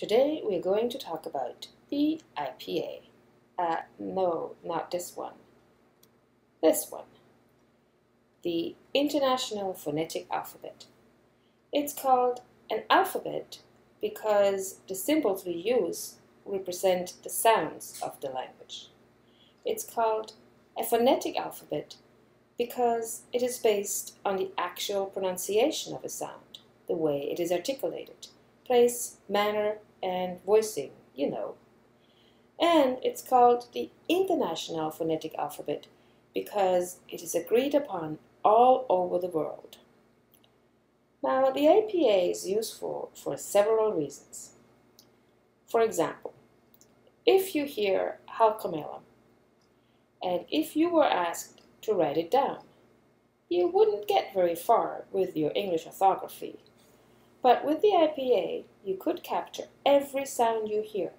Today we're going to talk about the IPA. No, not this one. This one. The International Phonetic Alphabet. It's called an alphabet because the symbols we use represent the sounds of the language. It's called a phonetic alphabet because it is based on the actual pronunciation of a sound, the way it is articulated, place, manner, and voicing, you know. And it's called the International Phonetic Alphabet because it is agreed upon all over the world. Now, the IPA is useful for several reasons. For example, if you hear halcomelum, and if you were asked to write it down, you wouldn't get very far with your English orthography. But with the IPA, you could capture every sound you hear.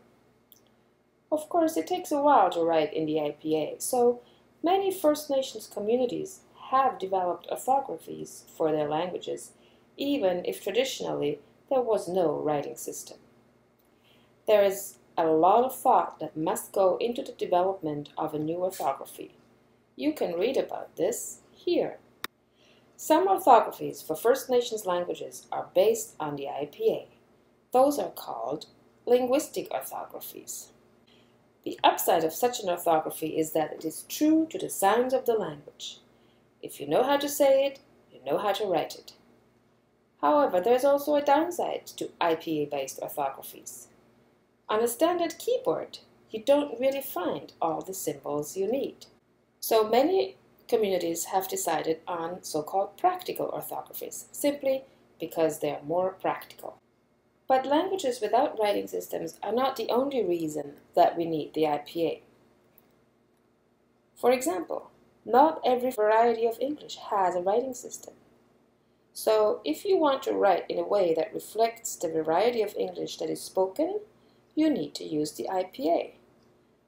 Of course, it takes a while to write in the IPA, so many First Nations communities have developed orthographies for their languages, even if traditionally there was no writing system. There is a lot of thought that must go into the development of a new orthography. You can read about this here. Some orthographies for First Nations languages are based on the IPA. Those are called linguistic orthographies. The upside of such an orthography is that it is true to the sounds of the language. If you know how to say it, you know how to write it. However, there's also a downside to IPA-based orthographies. On a standard keyboard, you don't really find all the symbols you need. So many communities have decided on so-called practical orthographies, simply because they are more practical. But languages without writing systems are not the only reason that we need the IPA. For example, not every variety of English has a writing system. So if you want to write in a way that reflects the variety of English that is spoken, you need to use the IPA.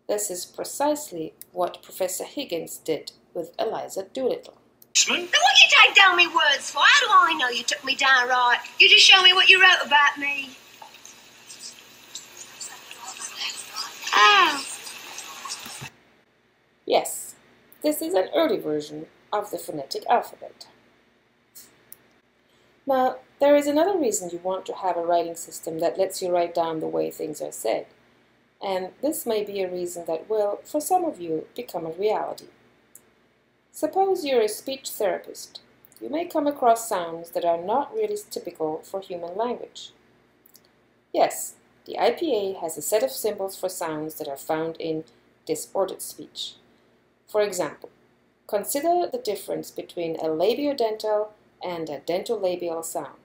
This is precisely what Professor Higgins did with Eliza Doolittle. Now what you take down me words for? How do I know you took me down right? You just show me what you wrote about me. Oh. Yes, this is an early version of the phonetic alphabet. Now, there is another reason you want to have a writing system that lets you write down the way things are said. And this may be a reason that will, for some of you, become a reality. Suppose you're a speech therapist. You may come across sounds that are not really typical for human language. Yes, the IPA has a set of symbols for sounds that are found in disordered speech. For example, consider the difference between a labiodental and a dentolabial sound.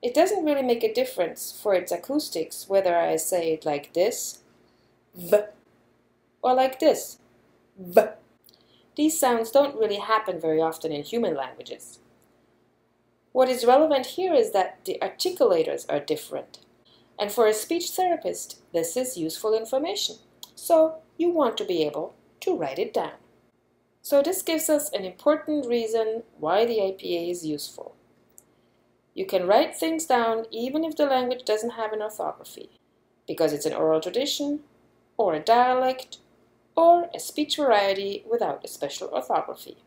It doesn't really make a difference for its acoustics whether I say it like this, v, or like this, v. These sounds don't really happen very often in human languages. What is relevant here is that the articulators are different. And for a speech therapist, this is useful information. So you want to be able to write it down. So this gives us an important reason why the IPA is useful. You can write things down even if the language doesn't have an orthography, because it's an oral tradition, or a dialect, or a speech variety without a special orthography.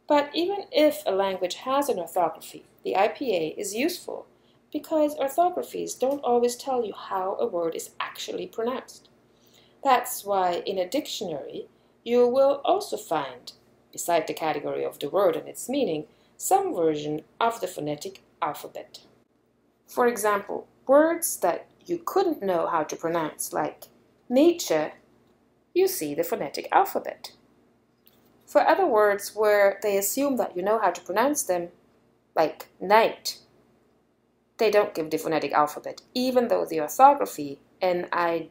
But even if a language has an orthography, the IPA is useful because orthographies don't always tell you how a word is actually pronounced. That's why in a dictionary, you will also find, beside the category of the word and its meaning, some version of the phonetic alphabet. For example, words that you couldn't know how to pronounce, like Nietzsche, you see the phonetic alphabet. For other words where they assume that you know how to pronounce them, like night, they don't give the phonetic alphabet, even though the orthography, N-I-G-H-T,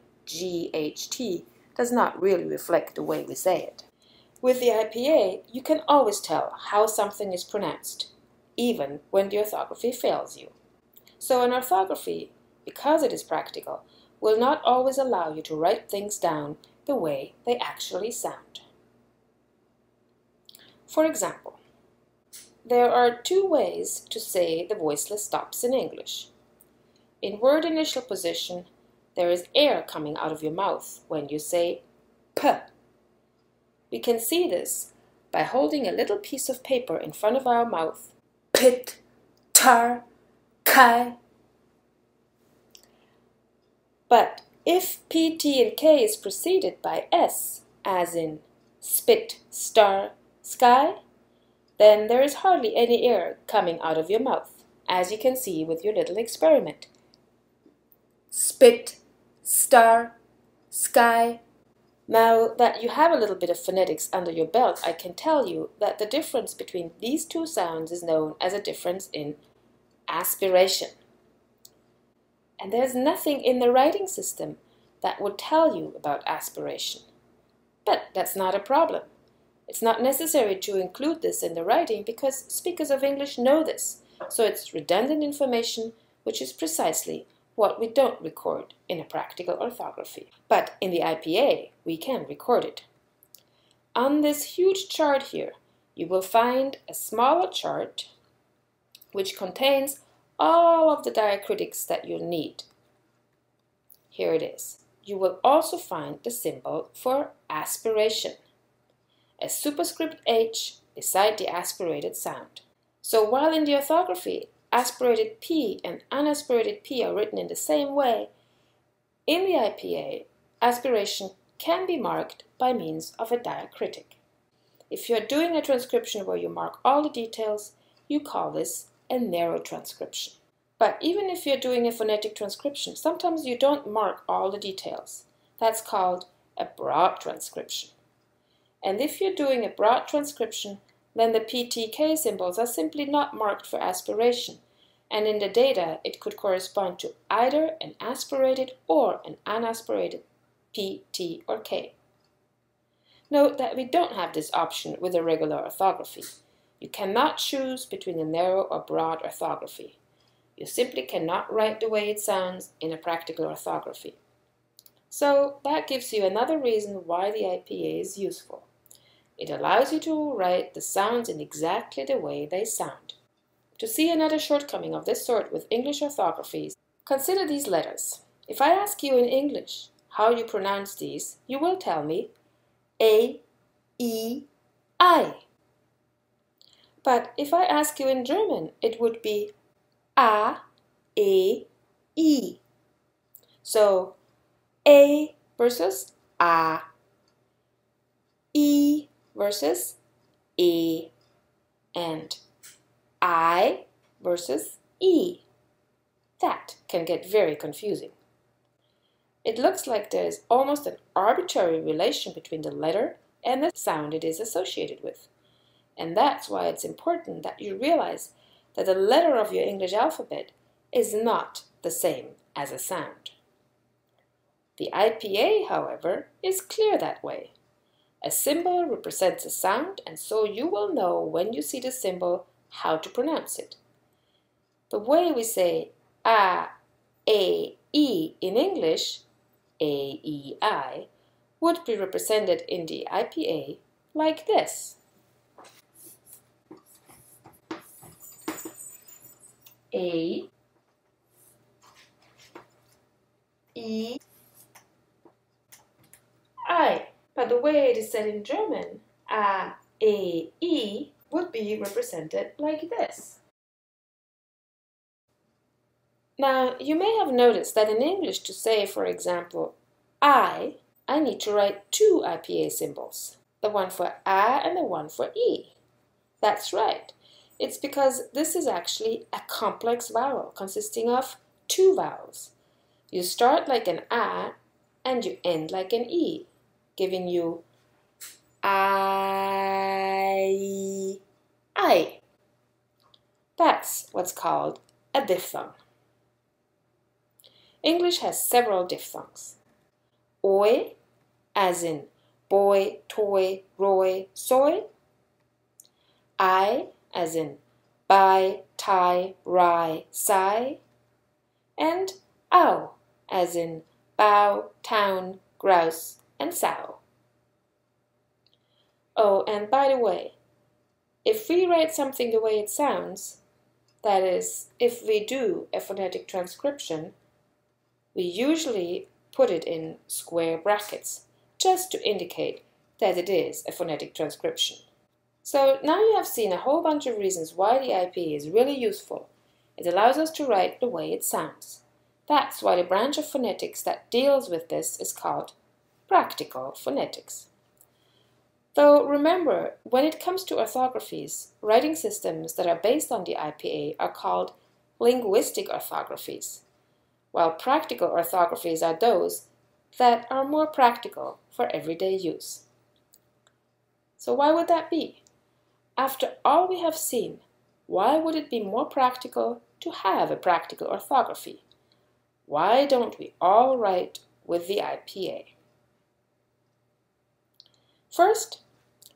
does not really reflect the way we say it. With the IPA, you can always tell how something is pronounced, even when the orthography fails you. So an orthography, because it is practical, will not always allow you to write things down the way they actually sound. For example, there are two ways to say the voiceless stops in English. in word initial position, there is air coming out of your mouth when you say p. We can see this by holding a little piece of paper in front of our mouth. Pit, tar, kai. But if P, T, and K is preceded by S, as in spit, star, sky, then there is hardly any air coming out of your mouth, as you can see with your little experiment. Spit, star, sky. Now that you have a little bit of phonetics under your belt, I can tell you that the difference between these two sounds is known as a difference in aspiration. And there's nothing in the writing system that would tell you about aspiration. But that's not a problem. It's not necessary to include this in the writing because speakers of English know this. So it's redundant information, which is precisely what we don't record in a practical orthography. But in the IPA, we can record it. On this huge chart here, you will find a smaller chart which contains all of the diacritics that you'll need. Here it is. You will also find the symbol for aspiration, a superscript H beside the aspirated sound. So while in the orthography, aspirated P and unaspirated P are written in the same way, in the IPA, aspiration can be marked by means of a diacritic. If you're doing a transcription where you mark all the details, you call this a narrow transcription. But even if you're doing a phonetic transcription, sometimes you don't mark all the details. That's called a broad transcription. And if you're doing a broad transcription, then the PTK symbols are simply not marked for aspiration, and in the data it could correspond to either an aspirated or an unaspirated P, T, or K. Note that we don't have this option with a regular orthography. You cannot choose between a narrow or broad orthography. You simply cannot write the way it sounds in a practical orthography. So that gives you another reason why the IPA is useful. It allows you to write the sounds in exactly the way they sound. To see another shortcoming of this sort with English orthographies, consider these letters. If I ask you in English how you pronounce these, you will tell me A, E, I. But if I ask you in German, it would be A, E, I. So A versus A, I versus E, and I versus E. That can get very confusing. It looks like there is almost an arbitrary relation between the letter and the sound it is associated with. And that's why it's important that you realize that the letter of your English alphabet is not the same as a sound. The IPA, however, is clear that way. A symbol represents a sound, and so you will know when you see the symbol how to pronounce it. The way we say A, E in English, A, E, I, would be represented in the IPA like this. A, E, I. But the way it is said in German, A, E, I, would be represented like this. Now, you may have noticed that in English to say, for example, I need to write two IPA symbols, the one for A and the one for E. That's right. It's because this is actually a complex vowel consisting of two vowels. You start like an A and you end like an E, giving you I. That's what's called a diphthong. English has several diphthongs. Oi, as in boy, toy, roy, soy. I, as in buy, tie, rye, sigh. And ow, as in bow, town, grouse, and sow. Oh, and by the way, if we write something the way it sounds, That is, if we do a phonetic transcription, we usually put it in square brackets, just to indicate that it is a phonetic transcription. So now you have seen a whole bunch of reasons why the IPA is really useful. It allows us to write the way it sounds. That's why the branch of phonetics that deals with this is called practical phonetics. Though remember, when it comes to orthographies, writing systems that are based on the IPA are called linguistic orthographies, while practical orthographies are those that are more practical for everyday use. So why would that be? After all we have seen, why would it be more practical to have a practical orthography? Why don't we all write with the IPA? First,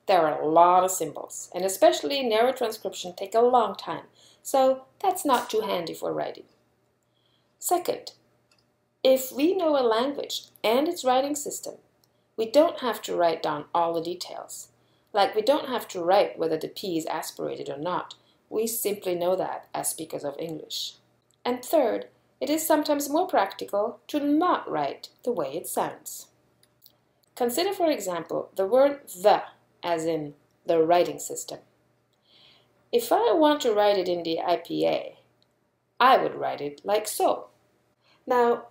there are a lot of symbols, and especially narrow transcription take a long time, so that's not too handy for writing. Second, if we know a language and its writing system, we don't have to write down all the details. Like we don't have to write whether the P is aspirated or not. We simply know that as speakers of English. And third, it is sometimes more practical to not write the way it sounds. Consider, for example, the word the, as in the writing system. If I want to write it in the IPA, I would write it like so. Now,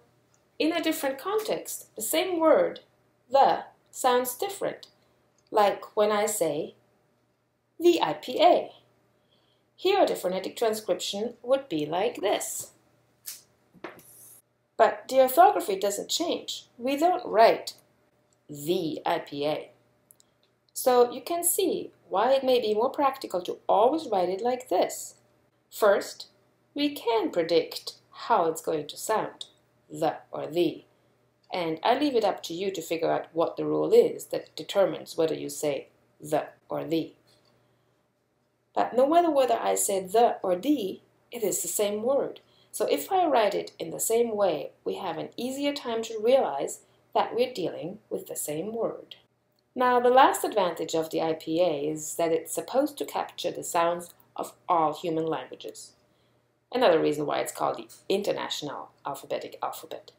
in a different context, the same word, the, sounds different. Like when I say, the IPA. Here the phonetic transcription would be like this. But the orthography doesn't change. We don't write the IPA. So you can see why it may be more practical to always write it like this. First, we can predict how it's going to sound, the or the. And I leave it up to you to figure out what the rule is that determines whether you say the or the. But no matter whether I say the or the, it is the same word. So if I write it in the same way, we have an easier time to realize that we're dealing with the same word. Now, the last advantage of the IPA is that it's supposed to capture the sounds of all human languages. Another reason why it's called the International Alphabetic Alphabet.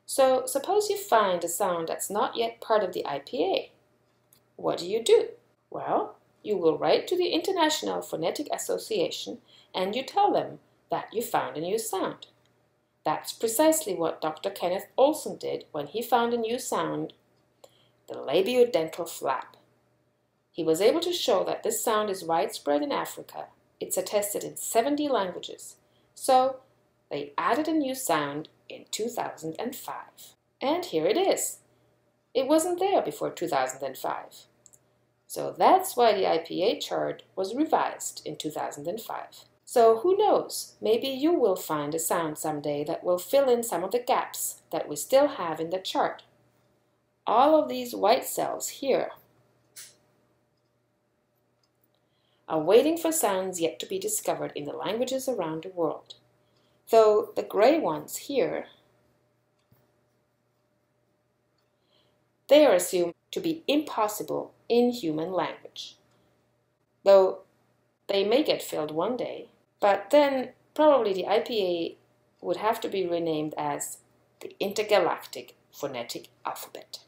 So suppose you find a sound that's not yet part of the IPA. What do? Well, you will write to the International Phonetic Association and you tell them that you found a new sound. That's precisely what Dr. Kenneth Olson did when he found a new sound, the labiodental flap. He was able to show that this sound is widespread in Africa. It's attested in 70 languages. So they added a new sound in 2005. And here it is. It wasn't there before 2005. So that's why the IPA chart was revised in 2005. So who knows, maybe you will find a sound someday that will fill in some of the gaps that we still have in the chart. All of these white cells here are waiting for sounds yet to be discovered in the languages around the world. Though the gray ones here, they are assumed to be impossible in human language. Though they may get filled one day, but then probably the IPA would have to be renamed as the Intergalactic Phonetic Alphabet.